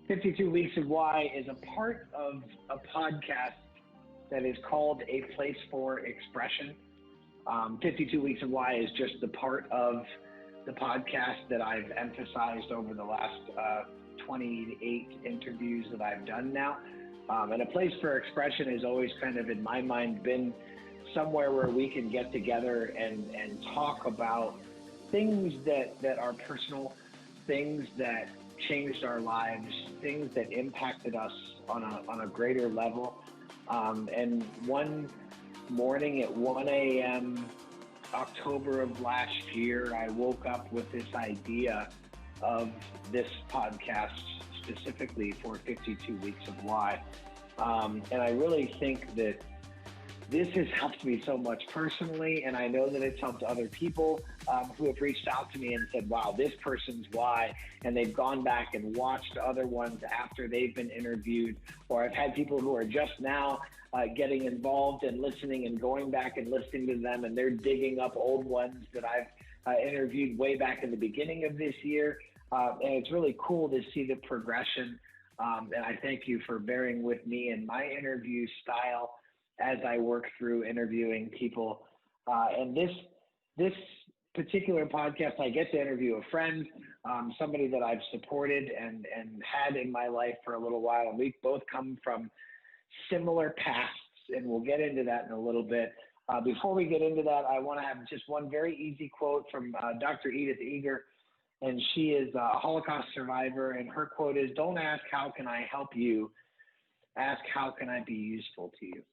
52 Weeks of Why is a part of a podcast that is called A Place for Expression. 52 Weeks of Why is just the part of the podcast that I've emphasized over the last 28 interviews that I've done now. And A Place for Expression has always kind of, in my mind, been somewhere where we can get together and talk about things that are personal, things that changed our lives, things that impacted us on a greater level. And one morning at 1 a.m., October of last year, I woke up with this idea of this podcast specifically for 52 Weeks of Why. And I really think that this has helped me so much personally, and I know that it's helped other people who have reached out to me and said, wow, this person's why, and they've gone back and watched other ones after they've been interviewed, or I've had people who are just now getting involved and listening and going back and listening to them, and they're digging up old ones that I've interviewed way back in the beginning of this year, and it's really cool to see the progression, and I thank you for bearing with me and my interview style as I work through interviewing people. And this particular podcast, I get to interview a friend, somebody that I've supported and had in my life for a little while. And we both come from similar paths, and we'll get into that in a little bit. Before we get into that, I want to have just one very easy quote from Dr. Edith Eger. And she is a Holocaust survivor. And her quote is, "Don't ask, how can I help you? Ask, how can I be useful to you?"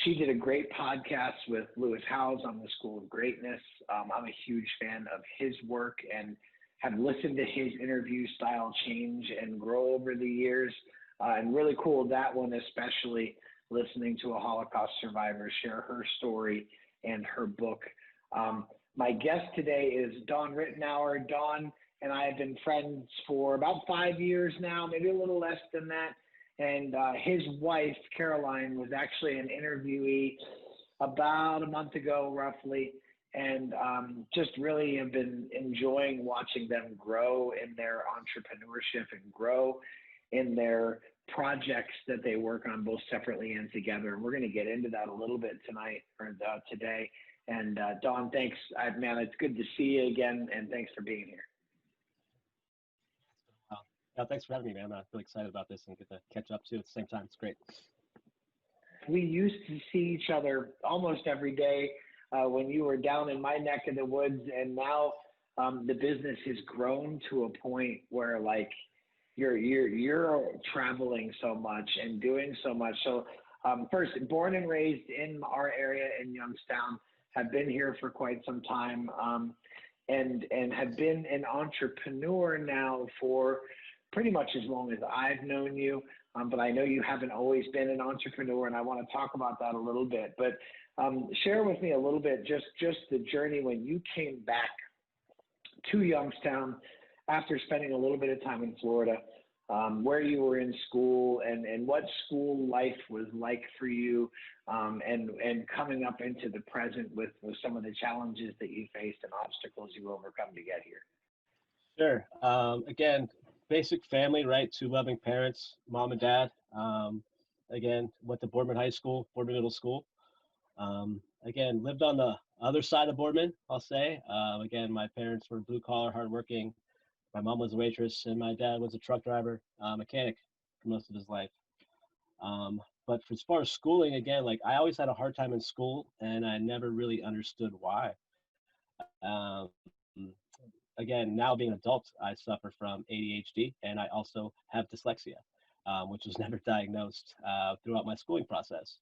She did a great podcast with Lewis Howes on the School of Greatness. I'm a huge fan of his work and have listened to his interview style change and grow over the years. And really cool, that one especially, listening to a Holocaust survivor share her story and her book. My guest today is Don Ritenour. Don and I have been friends for about 5 years now, maybe a little less than that. And his wife, Caroline, was actually an interviewee about a month ago, roughly, and just really have been enjoying watching them grow in their entrepreneurship and grow in their projects that they work on both separately and together. And we're going to get into that a little bit tonight or today. And Don, thanks. Man, it's good to see you again, and thanks for being here. Yeah, thanks for having me, man. I'm really excited about this and get to catch up too at the same time. It's great. We used to see each other almost every day when you were down in my neck of the woods, and now the business has grown to a point where like you're traveling so much and doing so much. So first, born and raised in our area in Youngstown, have been here for quite some time, and have been an entrepreneur now for pretty much as long as I've known you, but I know you haven't always been an entrepreneur, and I want to talk about that a little bit. But share with me a little bit just the journey when you came back to Youngstown after spending a little bit of time in Florida, where you were in school and what school life was like for you, and coming up into the present with some of the challenges that you faced and obstacles you overcome to get here. Sure. Again, basic family, right? Two loving parents, mom and dad. Again, went to Boardman High School, Boardman Middle School. Again, lived on the other side of Boardman, I'll say. Again, my parents were blue collar, hardworking. My mom was a waitress, and my dad was a truck driver, mechanic for most of his life. But as far as schooling, again, like I always had a hard time in school, and I never really understood why. Um, Again, now being an adult, I suffer from ADHD, and I also have dyslexia, which was never diagnosed throughout my schooling process.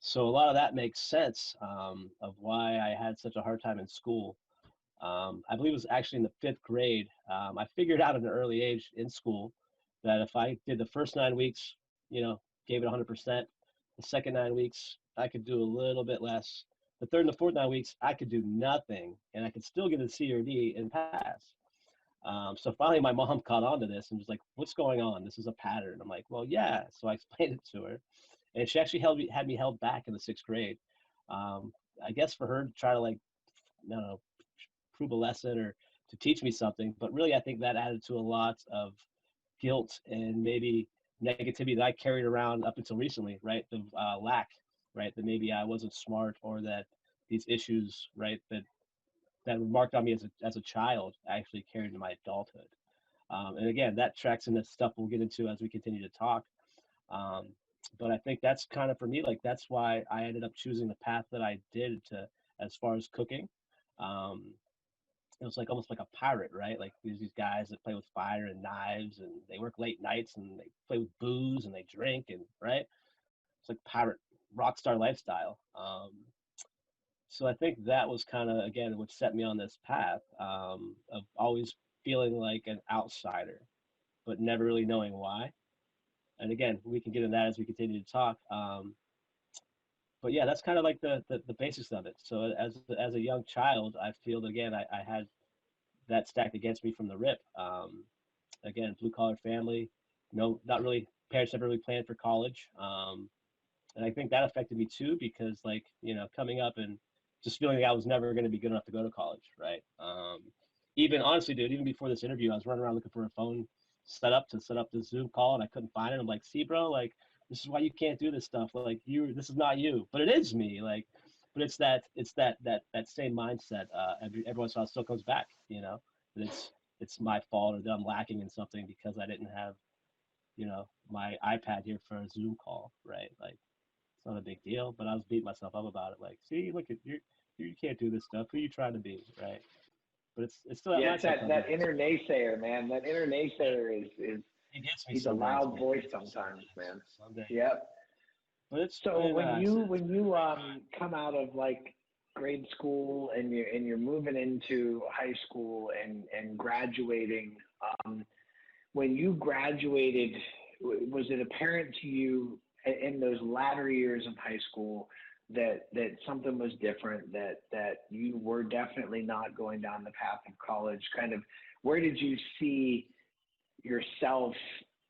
So a lot of that makes sense of why I had such a hard time in school. I believe it was actually in the 5th grade. I figured out at an early age in school that if I did the first 9 weeks, gave it 100%, the second 9 weeks, I could do a little bit less. The third and the fourth 9 weeks, I could do nothing, and I could still get a C or D and pass. So finally, my mom caught on to this and was like, "What's going on? This is a pattern." I'm like, "Well, yeah." So I explained it to her, and she actually had me held back in the 6th grade. I guess for her to try to I don't know, prove a lesson or to teach me something. But really, I think that added to a lot of guilt and maybe negativity that I carried around up until recently, right? The lack, right? That maybe I wasn't smart, or that these issues, right, that were marked on me as a child, I actually carried into my adulthood. And again, that tracks into stuff we'll get into as we continue to talk. Um, but I think that's kind of for me, like that's why I ended up choosing the path that I did to, as far as cooking. Um, it was like almost like a pirate, right? Like these guys that play with fire and knives, and they work late nights, and they play with booze, and they drink, and right, it's like pirate rock star lifestyle. So I think that was kind of again what set me on this path, of always feeling like an outsider, but never really knowing why. And again, we can get into that as we continue to talk. But yeah, that's kind of like the basics of it. So as a young child, I feel that again I had that stacked against me from the rip. Again, blue collar family, no, not really. Parents never really planned for college, and I think that affected me too, because like coming up and just feeling like I was never going to be good enough to go to college, right? Even honestly, dude, even before this interview, I was running around looking for a phone set up this Zoom call, and I couldn't find it. I'm like, see, bro, like this is why you can't do this stuff. Like this is not you, but it is me. Like, but it's that same mindset. Every once in a while, it still comes back. That it's my fault, or that I'm lacking in something because I didn't have my iPad here for a Zoom call, right? Like it's not a big deal, but I was beating myself up about it. Like, see, look at you can't do this stuff. Who are you trying to be, right? But it's still that Yeah, it's mindset that sometimes. inner naysayer, man. That inner naysayer is It gets me he's a some days, loud man. voice It gets me sometimes, man. some days. Yep. But it's So been when you come out of like grade school and you're moving into high school and graduating, um, when you graduated, was it apparent to you in those latter years of high school that something was different, that you were definitely not going down the path of college? Kind of, where did you see yourself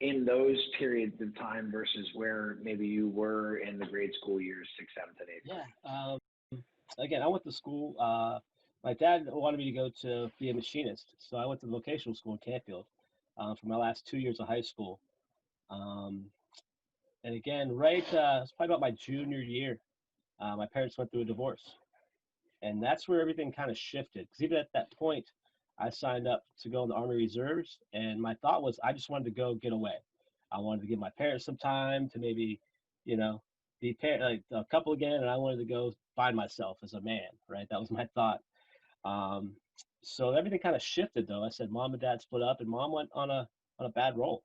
in those periods of time versus where maybe you were in the grade school years, sixth, seventh, and eighth yeah. grade? Again, I went to school. My dad wanted me to go to be a machinist, so I went to the vocational school in Canfield for my last 2 years of high school. Um, and again, right, it's probably about my junior year. My parents went through a divorce, and that's where everything kind of shifted. Because even at that point, I signed up to go in the Army Reserves, and my thought was I just wanted to go get away. I wanted to give my parents some time to maybe, you know, like a couple again, and I wanted to go find myself as a man. Right, that was my thought. Um, so everything kind of shifted though. I said mom and dad split up, and mom went on a bad roll.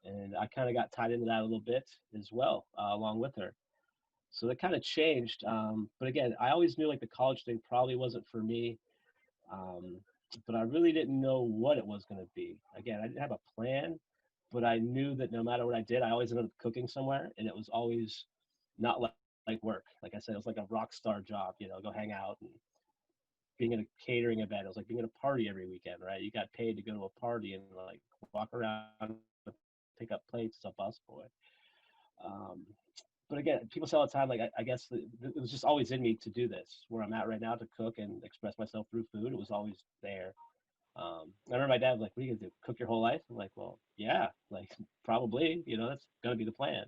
And I kind of got tied into that a little bit as well, along with her. So that kind of changed. But again, I always knew like the college thing probably wasn't for me. Um, but I really didn't know what it was going to be. Again, I didn't have a plan, but I knew that no matter what I did, I always ended up cooking somewhere, and it was always not like work. Like I said, it was like a rock star job. Go hang out and being in a catering event. It was like being at a party every weekend, right? You got paid to go to a party and like walk around, pick up plates as a busboy. Um, but again, people say all the time, like I guess it was just always in me to do this. Where I'm at right now, to cook and express myself through food, it was always there. I remember my dad was like, "What are you gonna do? Cook your whole life?" I'm like, "Well, yeah, like probably. That's gonna be the plan."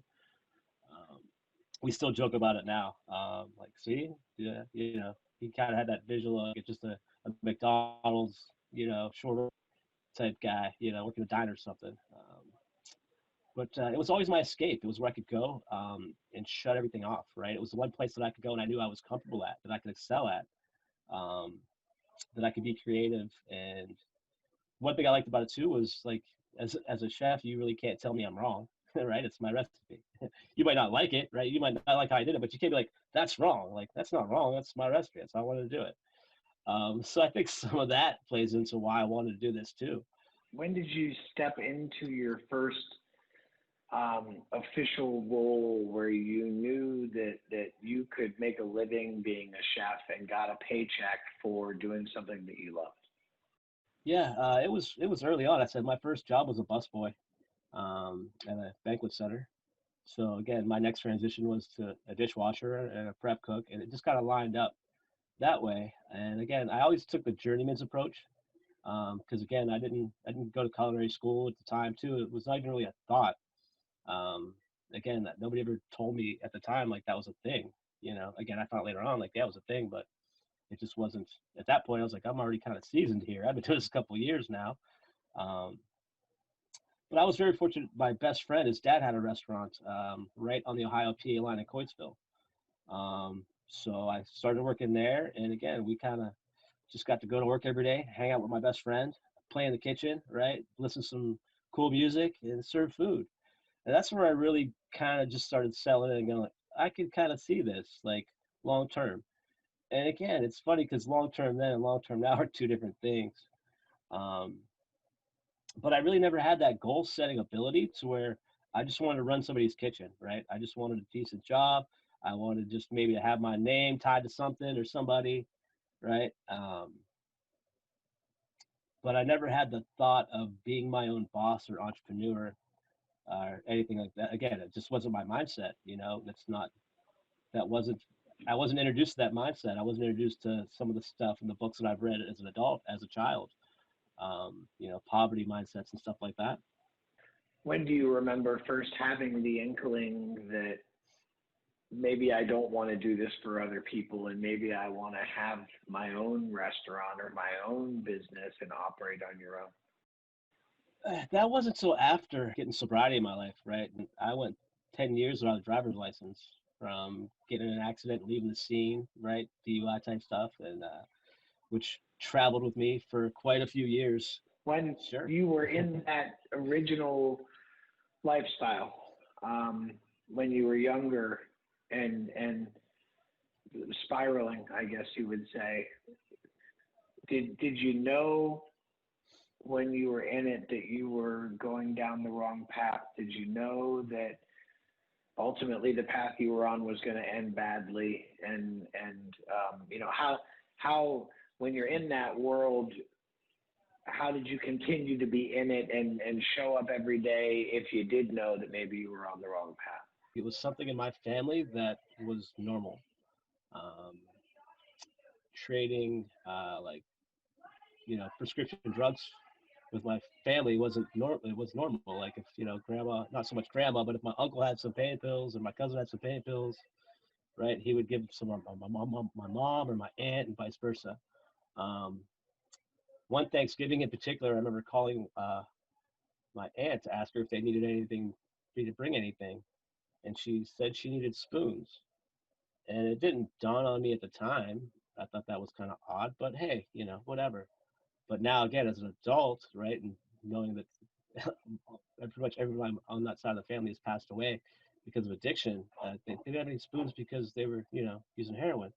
Um, we still joke about it now. Like, see, yeah, he kind of had that visual of like, just a McDonald's, short type guy, working a diner or something. But it was always my escape. It was where I could go and shut everything off, right? It was the one place that I could go and I knew I was comfortable at, that I could excel at, um, that I could be creative. And one thing I liked about it too was like, as a chef, you really can't tell me I'm wrong, right? It's my recipe. You might not like it, right? You might not like how I did it, but you can't be like, that's wrong. Like, that's not wrong. That's my recipe. That's how I wanted to do it. So I think some of that plays into why I wanted to do this too. When did you step into your first official role where you knew that you could make a living being a chef and got a paycheck for doing something that you loved? Yeah, it was early on. I said my first job was a busboy at a banquet center. So again, my next transition was to a dishwasher and a prep cook, and it just kind of lined up that way. And again, I always took the journeyman's approach. Because again, I didn't go to culinary school at the time too. It was not even really a thought. Um, Again, that nobody ever told me at the time like that was a thing. Again, I thought later on like that was a thing, but it just wasn't at that point. I was like, I'm already kind of seasoned here. I've been doing this a couple of years now. Um, but I was very fortunate. My best friend, his dad had a restaurant right on the Ohio PA line in Coatesville. So I started working there, and again, we kind of just got to go to work every day, hang out with my best friend, play in the kitchen, right? Listen to some cool music and serve food. And that's where I really kind of just started selling it and going, I could kind of see this like long term. And again, it's funny because long term then and long term now are two different things. Um, but I really never had that goal setting ability to where I just wanted to run somebody's kitchen, right? I just wanted a decent job. I wanted just maybe to have my name tied to something or somebody, right? But I never had the thought of being my own boss or entrepreneur or anything like that. Again, it just wasn't my mindset. That's not that wasn't I wasn't introduced to that mindset. I wasn't introduced to some of the stuff in the books that I've read as an adult, as a child. Poverty mindsets and stuff like that. When do you remember first having the inkling that maybe I don't want to do this for other people and maybe I want to have my own restaurant or my own business and operate on your own? That wasn't till after getting sobriety in my life, right? And I went 10 years without a driver's license from getting in an accident, leaving the scene, right? DUI type stuff, and which traveled with me for quite a few years. When Sure. you were in that original lifestyle, when you were younger and spiraling, I guess you would say, did you know when you were in it that you were going down the wrong path? Did you know that ultimately the path you were on was going to end badly? And how when you're in that world, how did you continue to be in it and show up every day if you did know that maybe you were on the wrong path? It was something in my family that was normal. Um, Trading, like, prescription drugs with my family wasn't normal. It was normal. Like if, grandma, not so much grandma, but if my uncle had some pain pills and my cousin had some pain pills, right, he would give some to my mom or my aunt and vice versa. Um, One Thanksgiving in particular, I remember calling my aunt to ask her if they needed anything, me to bring anything, and she said she needed spoons. And it didn't dawn on me at the time. I thought that was kind of odd, but hey, whatever. But now again, as an adult, right, and knowing that pretty much everyone on that side of the family has passed away because of addiction, they didn't have any spoons because they were, using heroin.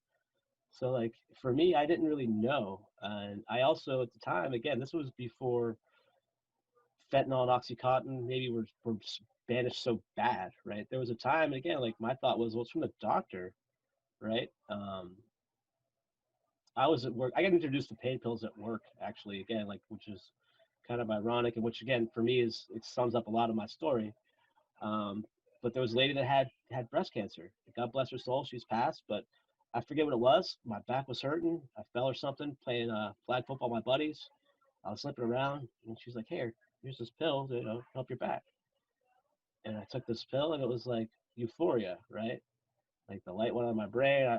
So like for me, I didn't really know, and I also at the time, again, this was before fentanyl and oxycontin maybe were banished so bad, right? There was a time, again, like my thought was, well, it's from the doctor, right? I was at work. I got introduced to pain pills at work, actually, again, like which is kind of ironic, and which again for me is it sums up a lot of my story. Um, but there was a lady that had breast cancer. God bless her soul, she's passed. But I forget what it was. My back was hurting. I fell or something playing flag football with my buddies. I was slipping around, and she's like, "Here, here's this pill to help your back." And I took this pill, and it was like euphoria, right? Like the light went on my brain. I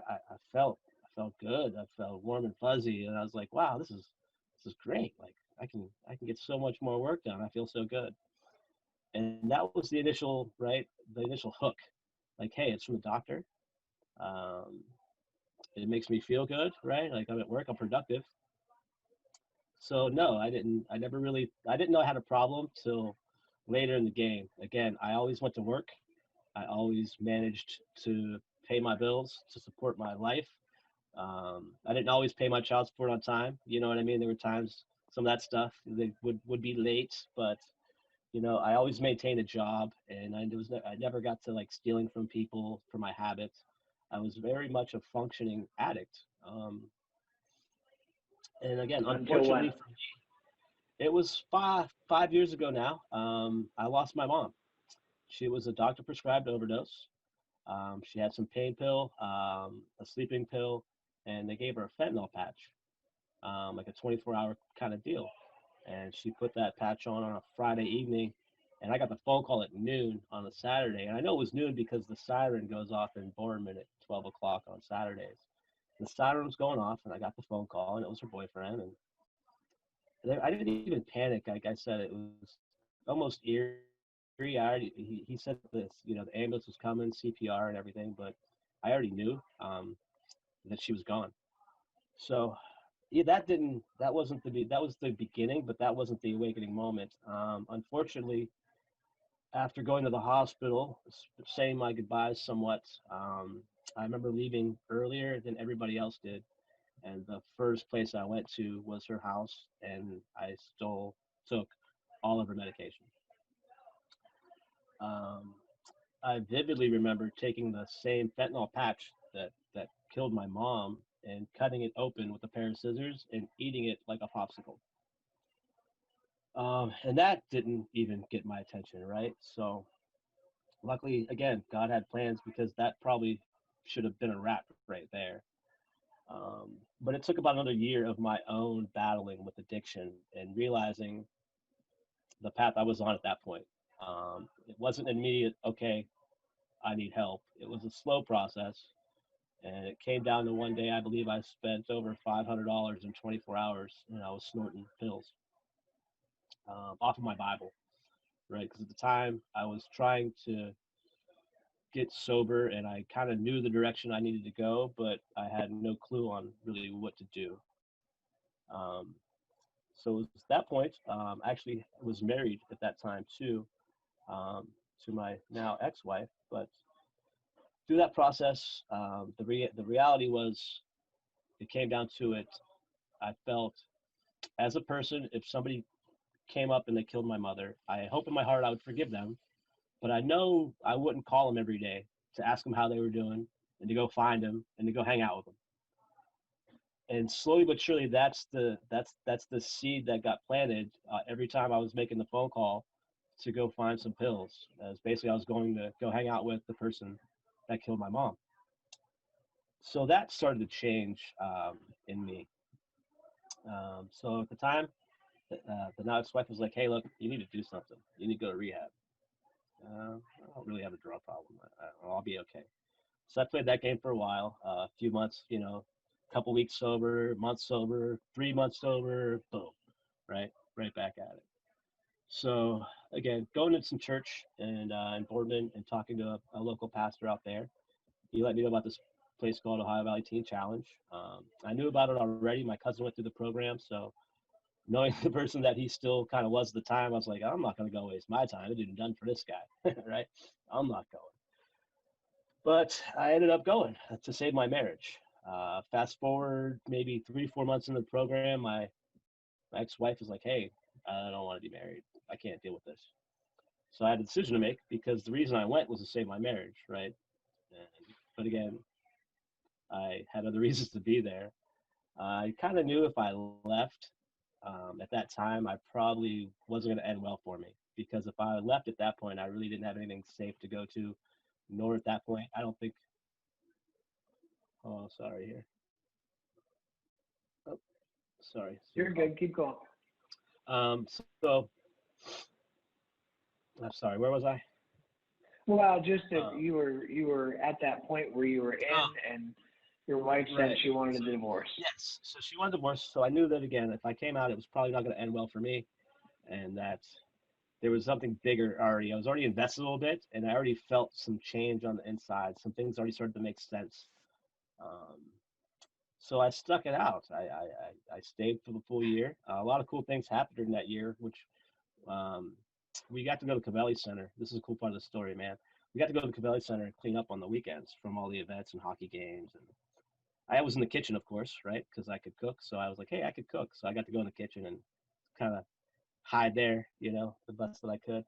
felt good. I felt warm and fuzzy, and I was like, "Wow, this is great. Like I can get so much more work done. I feel so good." And that was the initial, right, the initial hook. Like, hey, it's from the doctor. Um, it makes me feel good, right? Like I'm at work, I'm productive. So no, I never really, I didn't know I had a problem till later in the game. Again, I always went to work. I always managed to pay my bills to support my life. I didn't always pay my child support on time. You know what I mean? There were times some of that stuff they would be late, but I always maintained a job, and I never got to like stealing from people for my habits. I was very much a functioning addict. And again, Until unfortunately when? for me, it was five years ago now. I lost my mom. She was a doctor prescribed overdose. She had some pain pill, a sleeping pill, and they gave her a fentanyl patch. like a 24-hour kind of deal. And she put that patch on a Friday evening, and I got the phone call at noon on a Saturday. And I know it was noon because the siren goes off in Boardman at 12 o'clock on Saturdays. The siren was going off, and I got the phone call, and it was her boyfriend. And I didn't even panic. Like I said, it was almost eerie. He said this, the ambulance was coming, CPR and everything, but I already knew that she was gone. So yeah, that wasn't that was the beginning, but that wasn't the awakening moment. Unfortunately, after going to the hospital, saying my goodbyes somewhat, I remember leaving earlier than everybody else did, and the first place I went to was her house, and I still took all of her medication. Um, I vividly remember taking the same fentanyl patch that killed my mom and cutting it open with a pair of scissors and eating it like a popsicle. And that didn't even get my attention, right? So luckily, again, God had plans because that probably should have been a wrap right there. But it took about another year of my own battling with addiction and realizing the path I was on at that point. It wasn't immediate, okay, I need help. It was a slow process. And it came down to one day, I believe I spent over $500 in 24 hours, and I was snorting pills off of my Bible, right? Because at the time I was trying to get sober and I kind of knew the direction I needed to go, but I had no clue on really what to do. Um, so it was that point. I actually was married at that time too, um, to my now ex-wife. But through that process, the reality was it came down to it. I felt as a person, if somebody came up and they killed my mother, I hope in my heart I would forgive them. But I know I wouldn't call them every day to ask them how they were doing and to go find them and to go hang out with them. And slowly but surely, that's the seed that got planted. Every time I was making the phone call to go find some pills, as basically I was going to go hang out with the person that killed my mom. So that started to change in me. So at the time, the now ex-wife was like, "Hey, look, you need to do something. You need to go to rehab." I don't really have a drug problem. I'll be okay. So I played that game for a while, a few months, a couple weeks sober, months sober, 3 months sober, boom, right, right back at it. So again, going to some church and in Boardman and talking to a local pastor out there, he let me know about this place called Ohio Valley Teen Challenge. I knew about it already. My cousin went through the program, so knowing the person that he still kind of was at the time, I was like, I'm not going to go waste my time. It didn't done for this guy, right? I'm not going. But I ended up going to save my marriage. Fast forward maybe 3, 4 months into the program, my ex-wife is like, hey, I don't want to be married. I can't deal with this. So I had a decision to make because the reason I went was to save my marriage, right? But again, I had other reasons to be there. I kind of knew if I left at that time, I probably wasn't going to end well for me because if I left at that point, I really didn't have anything safe to go to, nor at that point, I don't think. Oh, sorry here. Oh, sorry. You're good. Keep going. So I'm sorry. Where was I? Well, just that Um, you were at that point where you were oh, in, and your wife said right. she wanted So a divorce. yes. So she wanted divorce. So I knew that again, if I came out, it was probably not going to end well for me, and that there was something bigger already. I was already invested a little bit, and I already felt some change on the inside. Some things already started to make sense. Um, so I stuck it out. I stayed for the full year. A lot of cool things happened during that year, which um, we got to go to Cavelli Center. This is a cool part of the story, man. We got to go to the Cavelli Center and clean up on the weekends from all the events and hockey games. And I was in the kitchen, of course, right? Because I could cook. So I was like, hey, I could cook. So I got to go in the kitchen and kind of hide there, the best that I could.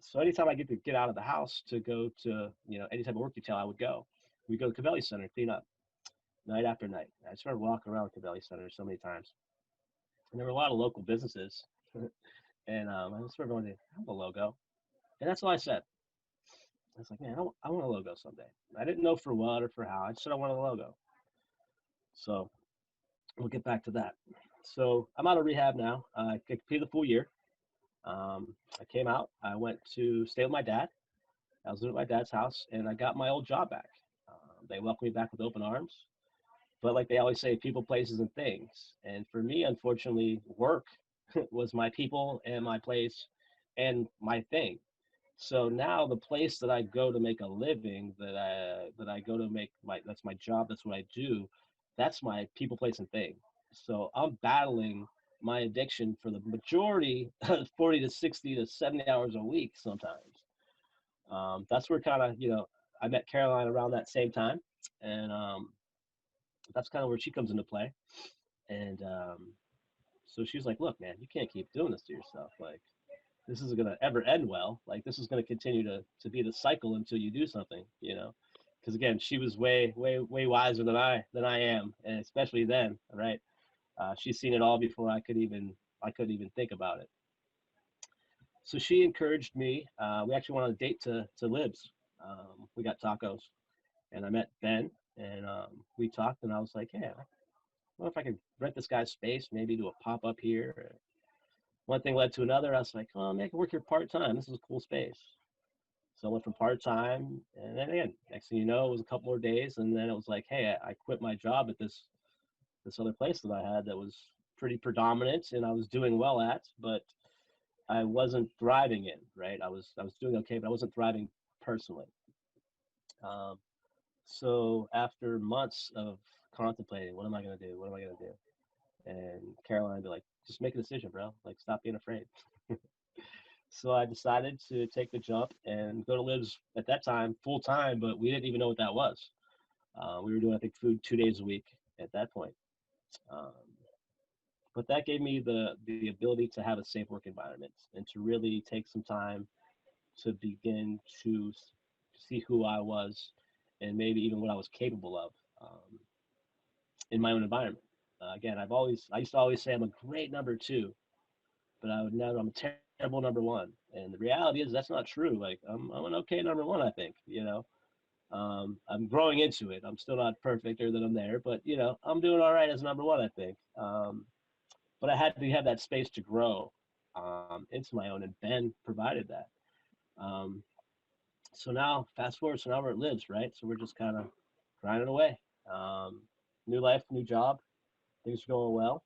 So anytime I get to get out of the house to go to, any type of work detail, I would go. We go to Cavelli Center, clean up night after night. I started walking around Cavelli Center so many times. And there were a lot of local businesses. And I just remember going, I have a logo. And that's all I said. I was like, man, I want a logo someday. I didn't know for what or for how. I just said I wanted a logo. So we'll get back to that. So I'm out of rehab now. I completed the full year. I came out. I went to stay with my dad. I was living at my dad's house, and I got my old job back. They welcomed me back with open arms. But like they always say, people, places, and things. And for me, unfortunately, work was my people and my place and my thing. So now the place that I go to make a living, that I go to make my that's my job, that's what I do, that's my people, place, and thing. So I'm battling my addiction for the majority, 40 to 60 to 70 hours a week sometimes. That's where kind of, I met Caroline around that same time. And that's kind of where she comes into play. And so she's like, look, man, you can't keep doing this to yourself. Like, this isn't going to ever end well. Like, this is going to continue to be the cycle until you do something. Because again, she was way, way, way wiser than I am. And especially then, right? She's seen it all before I couldn't even think about it. So she encouraged me. We actually went on a date to Libs. We got tacos, and I met Ben, and we talked, and I was like, hey, what if I could rent this guy's space, maybe do a pop up here? One thing led to another. I was like, oh, man, I can work here part time. This is a cool space. So I went from part time, and then again, next thing you know, it was a couple more days, and then it was like, hey, I quit my job at this other place that I had that was pretty predominant, and I was doing well at, but I wasn't thriving in. Right, I was doing okay, but I wasn't thriving personally. Um, so after months of contemplating, what am I gonna do? What am I gonna do? And Caroline be like, just make a decision, bro. Like, stop being afraid. So I decided to take the jump and go to Libs at that time full time, but we didn't even know what that was. We were doing, I think, food 2 days a week at that point. Um, but that gave me the ability to have a safe work environment and to really take some time to begin to see who I was and maybe even what I was capable of in my own environment. Again, I used to always say I'm a great number two, but I'm a terrible number one. And the reality is that's not true. Like I'm an okay number one, I think. I'm growing into it. I'm still not perfect or that I'm there, but I'm doing all right as number one, I think. But I had to have that space to grow into my own, and Ben provided that. Um, so now, fast forward, so now we're at Libs, right? So we're just kind of grinding away. Um, New life, new job, things are going well,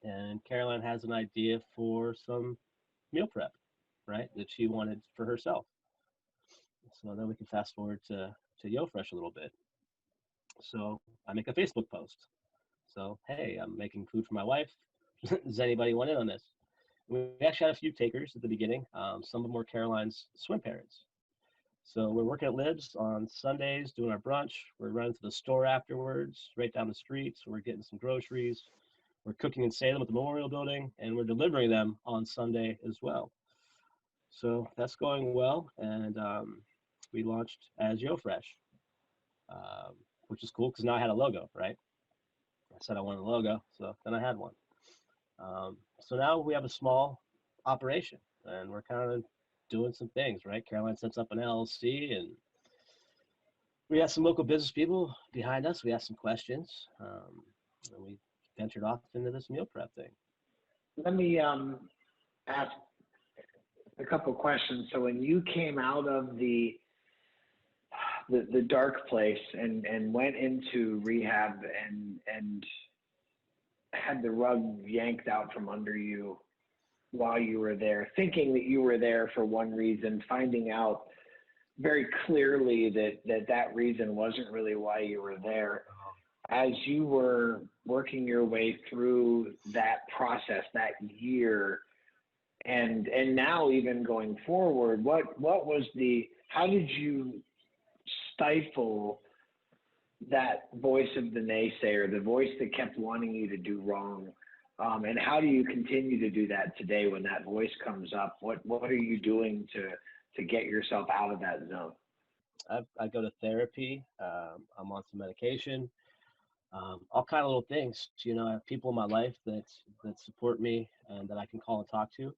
and Caroline has an idea for some meal prep, right? That she wanted for herself. So then we can fast forward to YoFresh a little bit. So I make a Facebook post. So hey, I'm making food for my wife. Does anybody want in on this? We actually had a few takers at the beginning. Some of them were Caroline's swim parents. So we're working at Libs on Sundays, doing our brunch. We're running to the store afterwards, right down the street. So we're getting some groceries. We're cooking in Salem at the Memorial Building, and we're delivering them on Sunday as well. So that's going well, and we launched as YoFresh, um, which is cool because now I had a logo, right? I said I wanted a logo, so then I had one. So now we have a small operation, and we're kind of doing some things, right? Caroline sets up an LLC, and we have some local business people behind us. We asked some questions, and we ventured off into this meal prep thing. Let me ask a couple questions. So when you came out of the dark place and went into rehab and had the rug yanked out from under you while you were there, thinking that you were there for one reason, finding out very clearly that reason wasn't really why you were there. As you were working your way through that process, that year, and now even going forward, how did you stifle that voice of the naysayer, the voice that kept wanting you to do wrong? And how do you continue to do that today when that voice comes up? What are you doing to get yourself out of that zone? I go to therapy. I'm on some medication. All kind of little things. I have people in my life that support me and that I can call and talk to.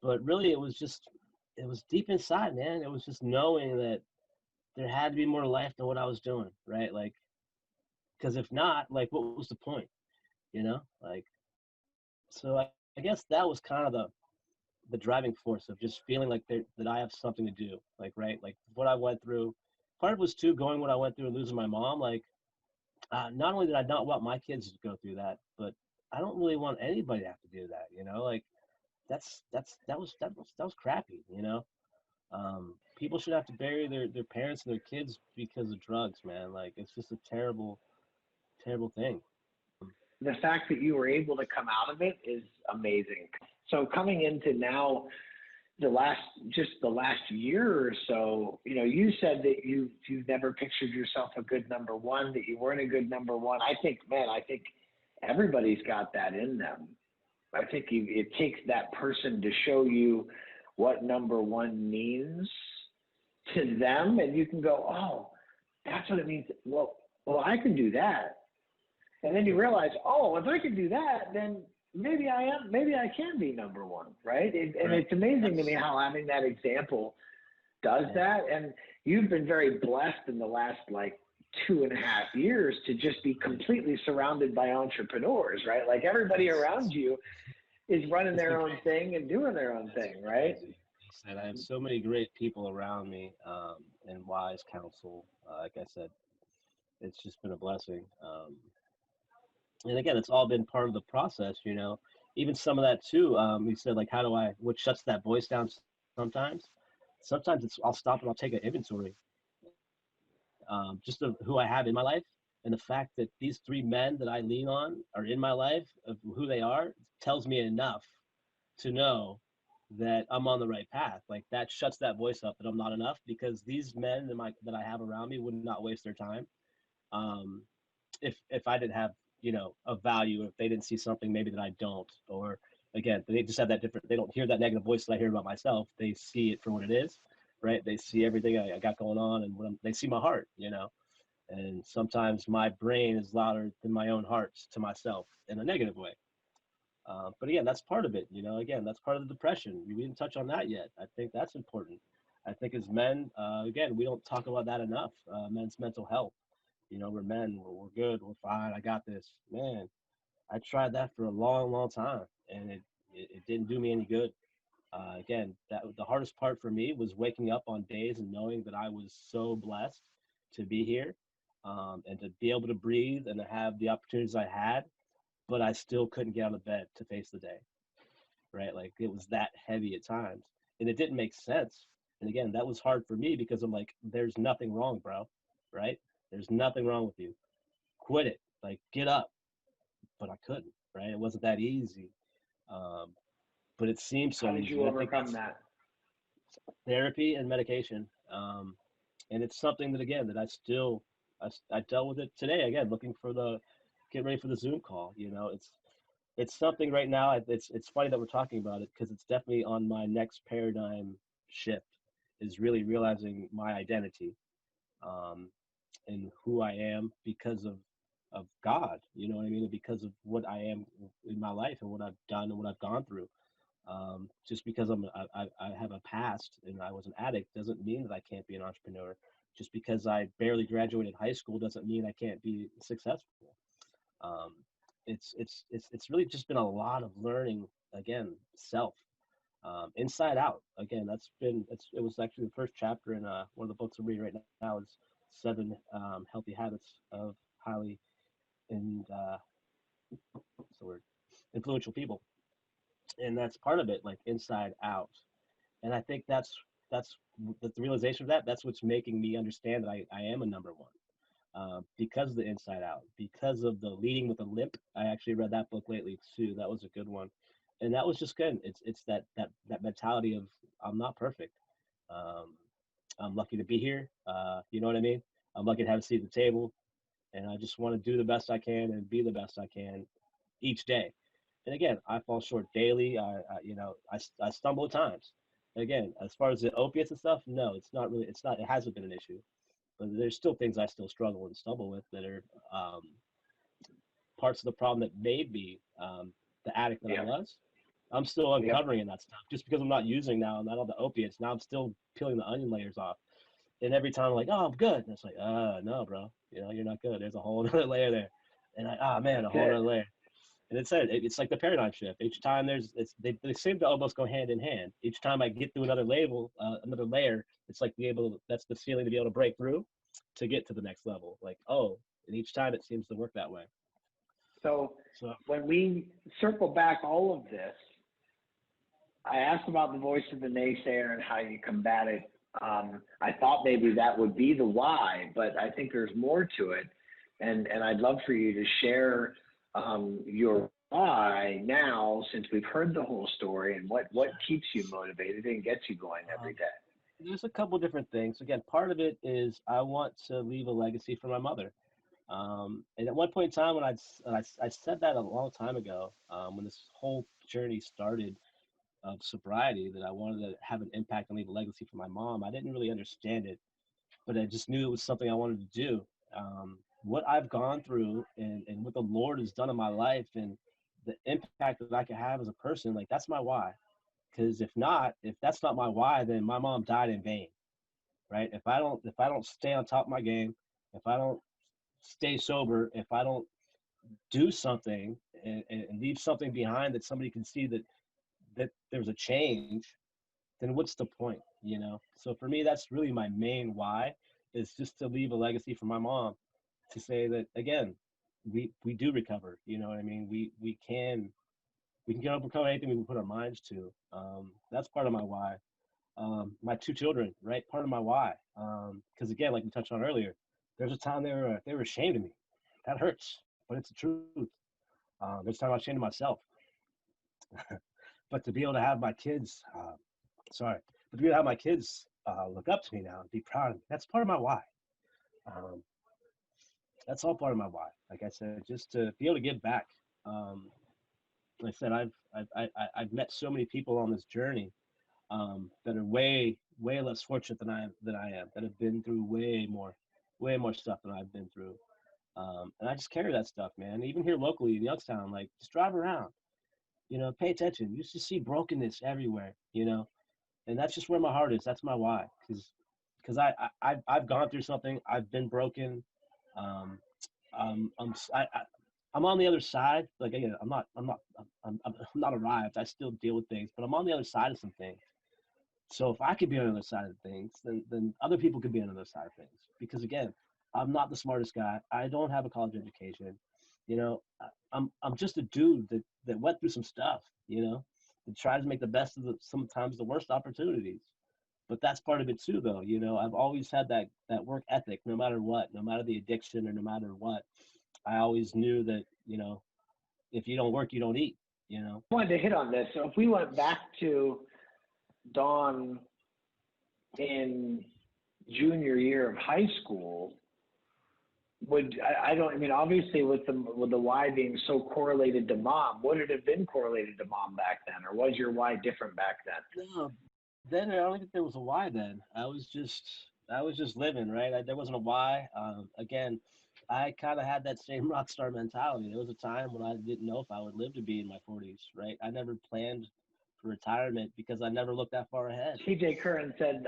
But really, it was deep inside, man. It was just knowing that there had to be more life than what I was doing, right? Like, because if not, like, what was the point? like, so I guess that was kind of the driving force of just feeling like that I have something to do, like, right, like what I went through. Part of it was too going what I went through and losing my mom. Like, not only did I not want my kids to go through that, but I don't really want anybody to have to do that. Like that was crappy. People should have to bury their parents and their kids because of drugs, man. Like, it's just a terrible, terrible thing. The fact that you were able to come out of it is amazing. So coming into now the last year or so, you said that you've never pictured yourself a good number one, that you weren't a good number one. I think, man, everybody's got that in them. I think it takes that person to show you what number one means to them, and you can go, oh, that's what it means. Well, I can do that. And then you realize, oh, if I can do that, then maybe I can be number one, right? And Right. it's amazing to me how having that example does that. And you've been very blessed in the last like 2.5 years to just be completely surrounded by entrepreneurs, right? Like everybody around you is running It's been their own crazy. thing and doing their own It's thing, been right? crazy. And I have so many great people around me, and wise counsel. Like I said, it's just been a blessing. And again, it's all been part of the process. Even some of that too. You said, like, what shuts that voice down sometimes? Sometimes I'll stop and I'll take an inventory, just of who I have in my life, and the fact that these three men that I lean on are in my life, of who they are, tells me enough to know that I'm on the right path. Like, that shuts that voice up that I'm not enough, because these men that I have around me would not waste their time. Um, if I didn't have, a value, if they didn't see something maybe that I don't, or again, they just have that different. They don't hear that negative voice that I hear about myself. They see it for what it is, right? They see everything I got going on, and they see my heart. And sometimes my brain is louder than my own heart to myself in a negative way. But again, that's part of it. Again, that's part of the depression. We didn't touch on that yet. I think that's important. I think as men, again, we don't talk about that enough. Men's mental health. We're men. We're good. We're fine. I got this. Man, I tried that for a long, long time, and it didn't do me any good. Again, that the hardest part for me was waking up on days and knowing that I was so blessed to be here, and to be able to breathe and to have the opportunities I had, but I still couldn't get out of bed to face the day, right? Like, it was that heavy at times, and it didn't make sense. And again, that was hard for me because I'm like, there's nothing wrong, bro, right? There's nothing wrong with you. Quit it. Like, get up. But I couldn't, right? It wasn't that easy. Um, but it seems How so did easy. you And I think overcome that's that? therapy and medication. And it's something that, again, that I dealt with it today. Again, looking for get ready for the Zoom call. It's something right now. It's funny that we're talking about it, because it's definitely on my next paradigm shift, is really realizing my identity, um, and who I am because of God. You know what I mean? And because of what I am in my life and what I've done and what I've gone through. Just because I have a past and I was an addict doesn't mean that I can't be an entrepreneur. Just because I barely graduated high school doesn't mean I can't be successful. Um, it's really just been a lot of learning, again, self, inside out. Again, it was actually the first chapter in one of the books I'm reading right now, is seven healthy habits of highly and what's the word, influential people. And that's part of it, like, inside out. And I think that's the realization of that's what's making me understand that I am a number one, because of the inside out, because of the leading with a limp. I actually read that book lately too. That was a good one, and that was just good. It's that mentality of, I'm not perfect. um, I'm lucky to be here. You know what I mean? I'm lucky to have a seat at the table, and I just want to do the best I can and be the best I can each day. And again, I fall short daily. I stumble at times. Again, as far as the opiates and stuff, no, it's not really. It's not. It hasn't been an issue. But there's still things I still struggle and stumble with that are, parts of the problem that made me, the addict that I Yeah. was. I'm still Yep. uncovering in that stuff. Just because I'm not using now, I'm not on the opiates. Now I'm still peeling the onion layers off. And every time I'm like, oh, I'm good. And it's like, no, bro. You're not good. There's a whole other layer there. And man, That's a whole other it. layer. And it's like the paradigm shift. Each time they seem to almost go hand in hand. Each time I get through another layer, it's like that's the ceiling to be able to break through to get to the next level. Like, oh, and each time it seems to work that way. So So when we circle back all of this, I asked about the voice of the naysayer and how you combat it. I thought maybe that would be the why, but I think there's more to it. And I'd love for you to share your why now, since we've heard the whole story, and what keeps you motivated and gets you going every day. there's a couple different things. Again, part of it is I want to leave a legacy for my mother. And at one point in time, when I said that a long time ago, when this whole journey started of sobriety, that I wanted to have an impact and leave a legacy for my mom, I didn't really understand it, but I just knew it was something I wanted to do. What I've gone through and what the Lord has done in my life and the impact that I can have as a person, like that's my why. Because if that's not my why, then my mom died in vain, right? If I don't stay on top of my game, if I don't stay sober, if I don't do something and leave something behind that somebody can see that there's a change, then what's the point, you know? So for me, that's really my main why, is just to leave a legacy for my mom, to say that again, we do recover, you know what I mean? We can overcome anything we can put our minds to. That's part of my why. My two children, right? Part of my why. Because again, like we touched on earlier, there's a time they were ashamed of me. That hurts, but it's the truth. There's a time I was ashamed of myself. But to be able to have my kids, but to be able to have my kids look up to me now and be proud of me, that's part of my why. Um, that's all part of my why. Like I said, just to be able to give back. Like I said, I've met so many people on this journey that are way less fortunate than I am, that have been through way more stuff than I've been through. And I just carry that stuff, man. Even here locally in Youngstown, like just drive around, pay attention. You just see brokenness everywhere, and that's just where my heart is. That's my why, because I've gone through something. I've been broken. Um, I'm I'm on the other side. Like again, I'm not arrived. I still deal with things, but I'm on the other side of some things. So if I could be on the other side of things, then other people could be on the other side of things. Because again, I'm not the smartest guy. I don't have a college education. I'm just a dude that went through some stuff. That tries to make the best of sometimes the worst opportunities. But that's part of it too, though. I've always had that work ethic, no matter what, no matter the addiction or no matter what. I always knew that if you don't work, you don't eat. I wanted to hit on this. So if we went back to Don in junior year of high school, obviously with the why being so correlated to mom, would it have been correlated to mom back then, or was your why different back then? No, then I don't think there was a why. Then I was just living, right? There wasn't a why. Again, I kind of had that same rock star mentality. There was a time when I didn't know if I would live to be in my 40s, right? I never planned for retirement because I never looked that far ahead. TJ Curran said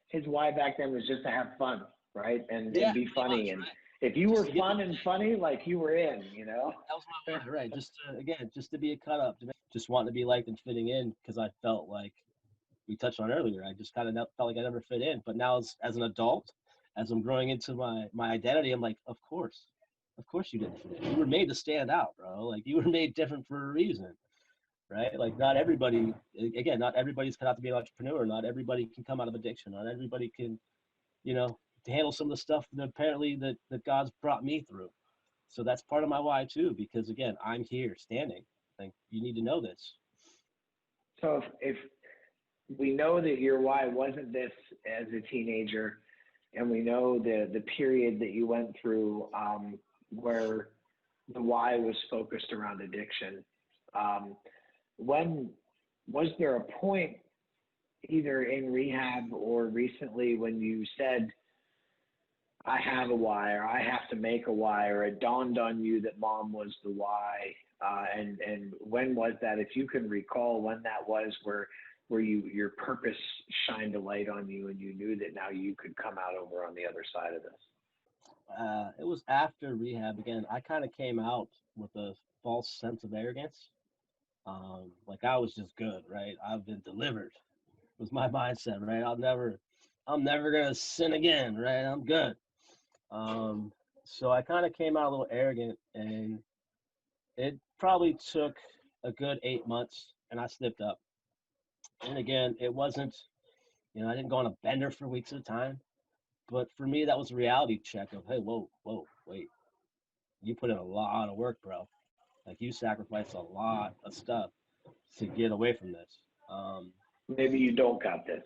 his why back then was just to have fun, right? And be funny. Much, and right? if you were fun and funny, like you were in, That was my why, right? Just to be a cut up, just wanting to be liked and fitting in, because I felt like we touched on earlier. I just kind of felt like I never fit in. But now as an adult, as I'm growing into my identity, I'm like, of course you didn't fit in. You were made to stand out, bro. Like you were made different for a reason, right? Like not everybody's cut out to be an entrepreneur. Not everybody can come out of addiction. Not everybody can, to handle some of the stuff that apparently that God's brought me through. So that's part of my why too, because again, I'm here standing. Like you need to know this. So if we know that your why wasn't this as a teenager, and we know the period that you went through where the why was focused around addiction, when was there a point either in rehab or recently when you said, I have a why, or I have to make a why, or it dawned on you that mom was the why? And when was that, if you can recall when that was, where your purpose shined a light on you and you knew that now you could come out over on the other side of this? It was after rehab. Again, I kind of came out with a false sense of arrogance. Like I was just good, right? I've been delivered. Was my mindset, right? I'm never gonna sin again, right? I'm good. Um, so I kind of came out a little arrogant, and it probably took a good 8 months, and I slipped up. And again, it wasn't, I didn't go on a bender for weeks at a time, but for me, that was a reality check of, hey, whoa, wait, you put in a lot of work, bro. Like you sacrificed a lot of stuff to get away from this. Um, Maybe you don't got this.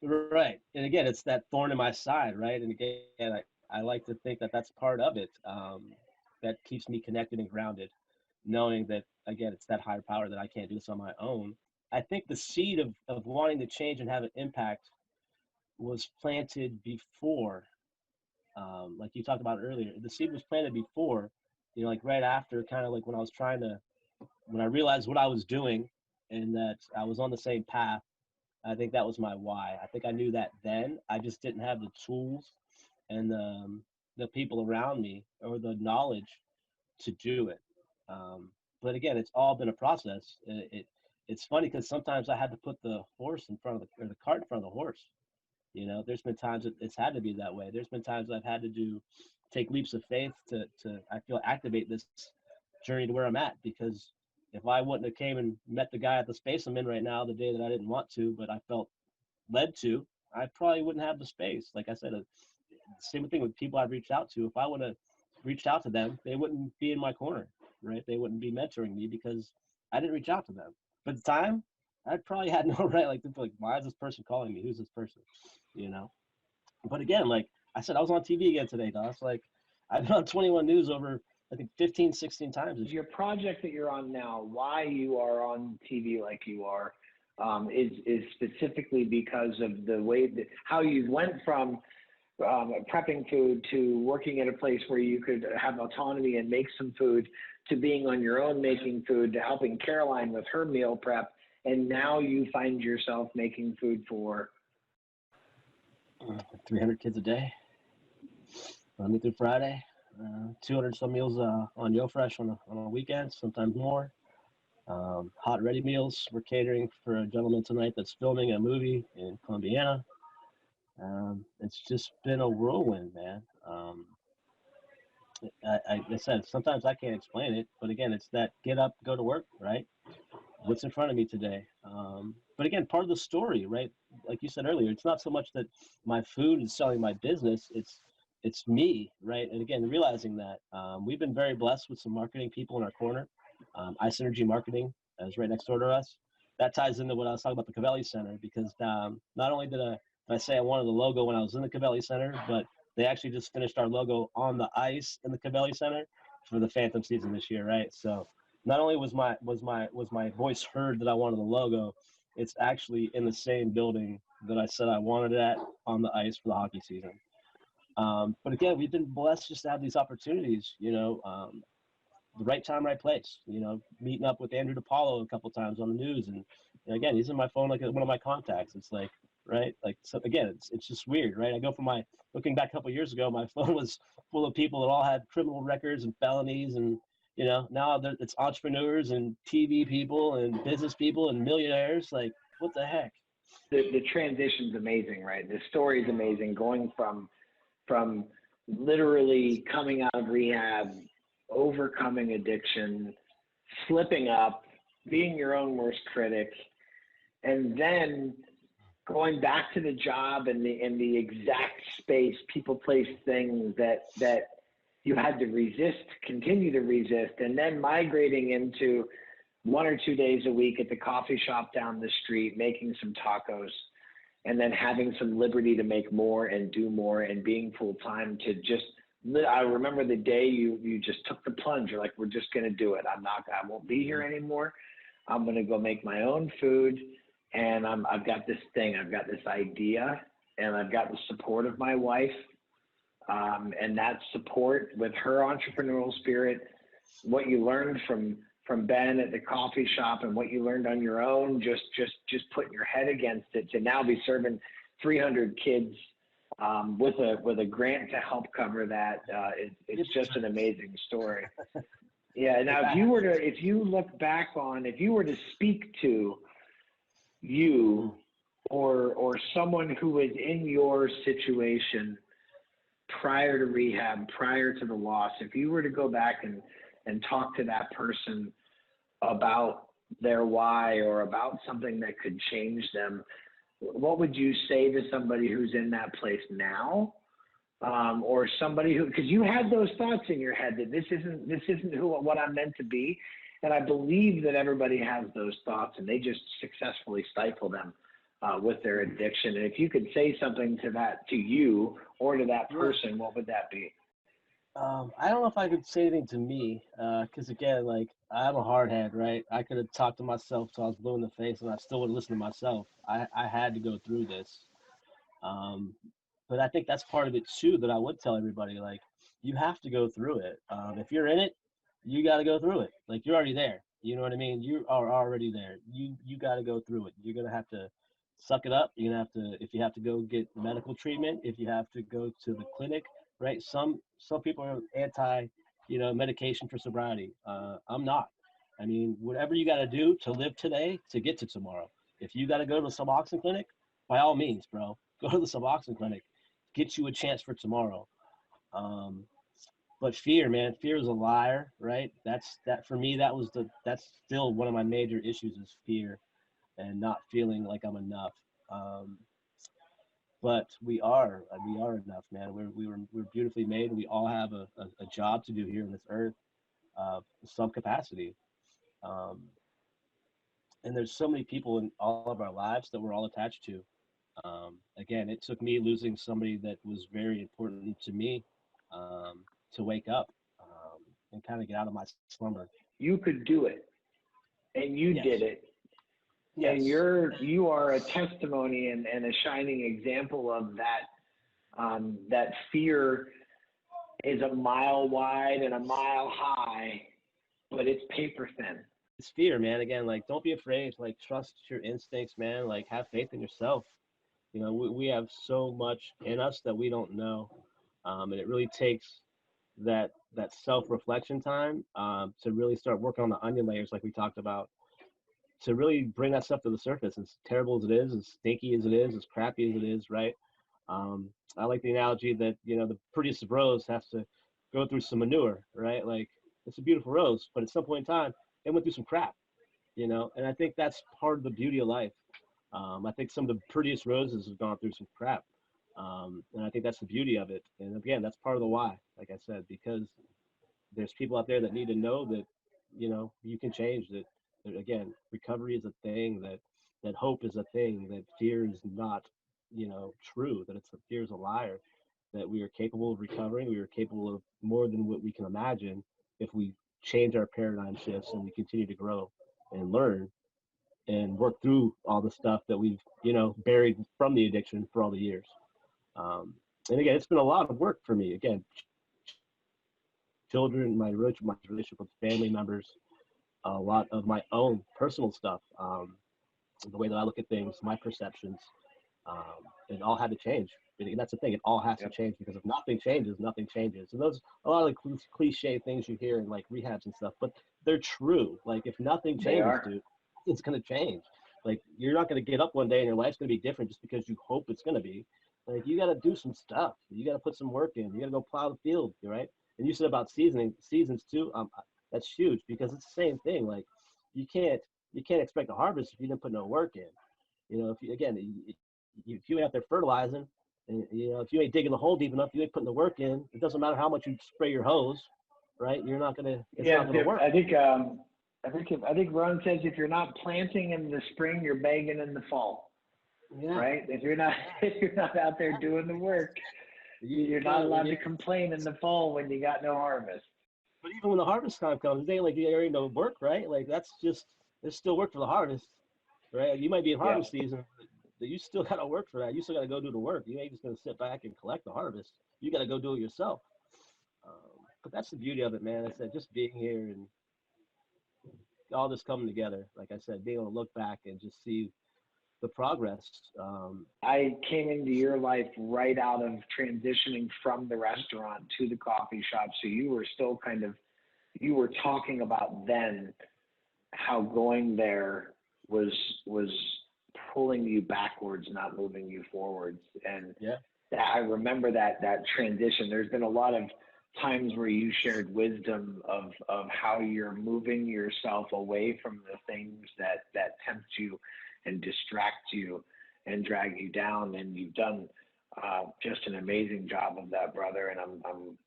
right. And again, it's that thorn in my side, right? And again, I like to think that that's part of it, that keeps me connected and grounded, knowing that, again, it's that higher power that I can't do this on my own. I think the seed of wanting to change and have an impact was planted before, like you talked about earlier. The seed was planted before, like right after, kind of like when I realized what I was doing and that I was on the same path. I think that was my why. I think I knew that then. I just didn't have the tools and the people around me or the knowledge to do it. But again, it's all been a process. It's funny because sometimes I had to put the horse in front of or the cart in front of the horse. There's been times that it's had to be that way. There's been times I've had to take leaps of faith to I feel activate this journey to where I'm at, because if I wouldn't have came and met the guy at the space I'm in right now the day that I didn't want to, but I felt led to, I probably wouldn't have the space. Like I said, same thing with people I've reached out to. If I would have reached out to them, they wouldn't be in my corner, right? They wouldn't be mentoring me because I didn't reach out to them. But at the time, I probably had no right, like, to be like, why is this person calling me? Who's this person? You know? But again, like I said, I was on TV again today, Doss. Like, I've been on 21 News over, I think, 15, 16 times. Your project that you're on now, why you are on TV like you are, is specifically because of the way that how you went from prepping food to working at a place where you could have autonomy and make some food, to being on your own making food, to helping Caroline with her meal prep, and now you find yourself making food for 300 kids a day, Monday through Friday, 200 some meals on YoFresh on a weekend, sometimes more. Hot ready meals. We're catering for a gentleman tonight that's filming a movie in Columbiana. It's just been a whirlwind, man. I said, sometimes I can't explain it, but again, it's that get up, go to work, right? What's in front of me today? But again, part of the story, right? Like you said earlier, it's not so much that my food is selling my business, it's me, right? And again, realizing that we've been very blessed with some marketing people in our corner. iSynergy Marketing is right next door to us. That ties into what I was talking about the Cavelli Center, because not only did I say I wanted the logo when I was in the Cavelli Center, but they actually just finished our logo on the ice in the Cavelli Center for the Phantom season this year, right? So not only was my voice heard that I wanted the logo, it's actually in the same building that I said I wanted it at on the ice for the hockey season. But again, we've been blessed just to have these opportunities, the right time, right place, meeting up with Andrew DePaulo a couple times on the news. And again, he's in my phone like one of my contacts. It's like, right? Like, so again, it's just weird, right? I go from looking back a couple of years ago, my phone was full of people that all had criminal records and felonies, and now it's entrepreneurs and TV people and business people and millionaires. Like, what the heck? The transition's amazing, right? The story's amazing, going from literally coming out of rehab, overcoming addiction, slipping up, being your own worst critic, and then going back to the job and the exact space, people, place, things that you had to resist, continue to resist, and then migrating into 1 or 2 days a week at the coffee shop down the street, making some tacos, and then having some liberty to make more and do more, and being full time to just. I remember the day you just took the plunge. You're like, we're just going to do it. I won't be here anymore. I'm going to go make my own food. And I've got this thing, I've got this idea, and I've got the support of my wife. And that support with her entrepreneurial spirit, what you learned from Ben at the coffee shop and what you learned on your own, just putting your head against it, to now be serving 300 kids with a grant to help cover that. It's just an amazing story. Yeah. Now, If I if you look back on, if you were to speak to you or someone who was in your situation prior to rehab, prior to the loss, if you were to go back and talk to that person about their why or about something that could change them, what would you say to somebody who's in that place now? Or somebody who, because you had those thoughts in your head that this isn't what I'm meant to be. And I believe that everybody has those thoughts and they just successfully stifle them with their addiction. And if you could say something to you or to that person, what would that be? I don't know if I could say anything to me, because again, like I'm a hardhead, right? I could have talked to myself till I was blue in the face, and I still would listen to myself. I had to go through this, um, but I think that's part of it too. That I would tell everybody, like you have to go through it. If you're in it, you got to go through it. Like you're already there. You know what I mean? You are already there. You got to go through it. You're gonna have to suck it up. You're gonna have to, if you have to go get medical treatment, if you have to go to the clinic, right? Some people are anti, medication for sobriety. I'm not. I mean, whatever you got to do to live today to get to tomorrow. If you got to go to the Suboxone clinic, by all means, bro, go to the Suboxone clinic. Get you a chance for tomorrow. Um, but fear, man, fear is a liar, right? That for me. That's still one of my major issues is fear and not feeling like I'm enough. Um, but we are enough, man. We're beautifully made. We all have a job to do here on this earth, some capacity. Um, and there's so many people in all of our lives that we're all attached to. Again, it took me losing somebody that was very important to me to wake up and kind of get out of my slumber. You could do it, and you Yes. did it. And Yes. you are a testimony and a shining example of that. That fear is a mile wide and a mile high, but it's paper thin. It's fear, man. Again, like don't be afraid. Like trust your instincts, man. Like have faith in yourself. We have so much in us that we don't know, and it really takes that self-reflection time to really start working on the onion layers, like we talked about, to really bring that stuff to the surface. As terrible as it is, as stinky as it is, as crappy as it is, right? I like the analogy that the prettiest of rose has to go through some manure, right? Like it's a beautiful rose, but at some point in time, it went through some crap, and I think that's part of the beauty of life. I think some of the prettiest roses have gone through some crap. And I think that's the beauty of it. And again, that's part of the why, like I said, because there's people out there that need to know that, you can change that again, recovery is a thing, that hope is a thing, that fear is not, true, that fear is a liar, that we are capable of recovering. We are capable of more than what we can imagine if we change our paradigm shifts and we continue to grow and learn and work through all the stuff that we've buried from the addiction for all the years. um, and again, it's been a lot of work for me. Again, children, my relationship with family members, a lot of my own personal stuff, the way that I look at things, my perceptions, it all had to change. And that's the thing, it all has to change, because if nothing changes, nothing changes. And those a lot of the cliche things you hear in like rehabs and stuff, but they're true. Like if nothing They changes, are. dude, it's gonna change. Like you're not gonna get up one day and your life's gonna be different just because you hope it's gonna be. Like you gotta do some stuff. You gotta put some work in. You gotta go plow the field, right? And you said about seasons too. That's huge, because it's the same thing. Like you can't expect a harvest if you didn't put no work in. If you again, if you ain't out there fertilizing, and if you ain't digging the hole deep enough, you ain't putting the work in. It doesn't matter how much you spray your hose, right? You're not gonna. It's not gonna work. I think Ron says if you're not planting in the spring, you're begging in the fall. Yeah. Right? If you're not out there doing the work, you're not allowed to complain in the fall when you got no harvest. But even when the harvest time comes, it ain't like you ain't no work, right? Like that's just, there's still work for the harvest, right? You might be in harvest season, but you still gotta work for that. You still gotta go do the work. You ain't just gonna sit back and collect the harvest. You gotta go do it yourself. But that's the beauty of it, man. I said just being here and all this coming together. Like I said, being able to look back and just see the progress. I came into your life right out of transitioning from the restaurant to the coffee shop, so you were still kind of you were talking about then how going there was was pulling you backwards, not moving you forwards. And Yeah. I remember that transition. There's been a lot of times where you shared wisdom of how you're moving yourself away from the things that tempt you and distract you and drag you down. And you've done just an amazing job of that, brother. And I'm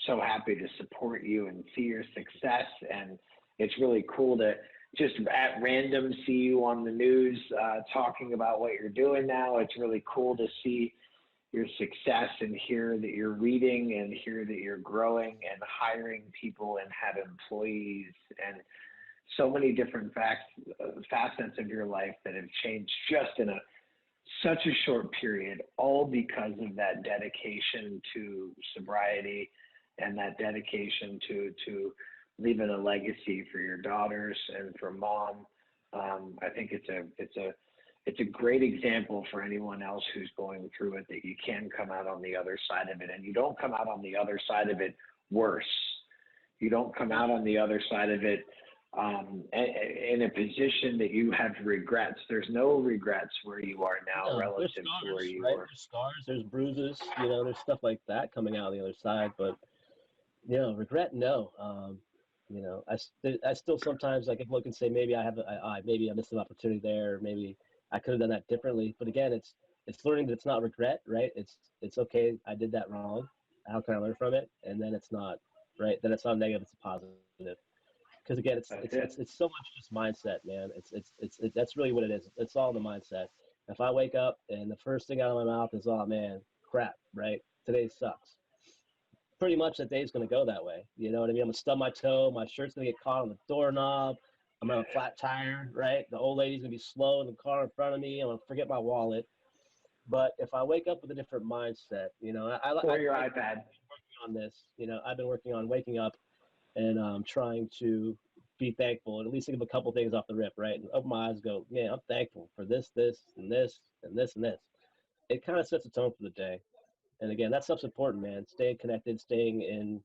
so happy to support you and see your success. And it's really cool to just at random see you on the news talking about what you're doing now. It's really cool to see your success and hear that you're reading and hear that you're growing and hiring people and have employees and so many different facets of your life that have changed just in such a short period, all because of that dedication to sobriety and that dedication to leaving a legacy for your daughters and for mom. I think it's a great example for anyone else who's going through it, that you can come out on the other side of it, and you don't come out on the other side of it worse. You don't come out on the other side of it in a position that you have regrets. There's no regrets where you are now relative scars, to where you right? were. There's scars, there's bruises, there's stuff like that coming out on the other side. But, regret, no. I still sometimes I can look and say maybe maybe I missed an opportunity there, or maybe I could have done that differently. But again, it's learning that it's not regret, right? It's okay. I did that wrong. How can I learn from it? And then it's not, right? Then it's not negative. It's a positive. Because again, it's so much just mindset, man. It's that's really what it is. It's all the mindset. If I wake up and the first thing out of my mouth is, "Oh man, crap," right? Today sucks. Pretty much that day's gonna go that way. You know what I mean? I'm gonna stub my toe. My shirt's gonna get caught on the doorknob. I'm gonna have a flat tire, right? The old lady's gonna be slow in the car in front of me. I'm gonna forget my wallet. But if I wake up with a different mindset, Or your iPad. Working on this. I've been working on waking up and trying to be thankful, and at least think of a couple things off the rip, right? And open my eyes, go, yeah, I'm thankful for this, and this, and this, and this. It kind of sets a tone for the day. And again, that stuff's important, man. Staying connected, staying in,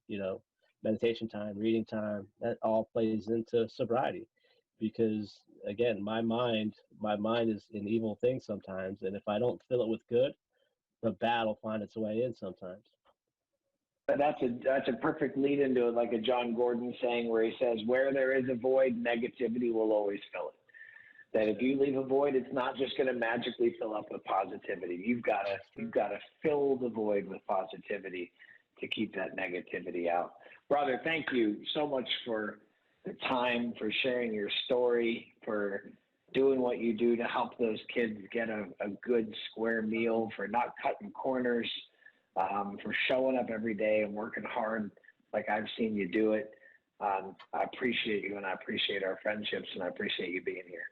meditation time, reading time, that all plays into sobriety. Because again, my mind is an evil thing sometimes. And if I don't fill it with good, the bad will find its way in sometimes. That's a perfect lead into it, like a John Gordon saying where he says, where there is a void, negativity will always fill it. That if you leave a void, it's not just going to magically fill up with positivity. You've got to fill the void with positivity to keep that negativity out. Brother, thank you so much for the time, for sharing your story, for doing what you do to help those kids get a good square meal, for not cutting corners, for showing up every day and working hard like I've seen you do it. I appreciate you, and I appreciate our friendships, and I appreciate you being here.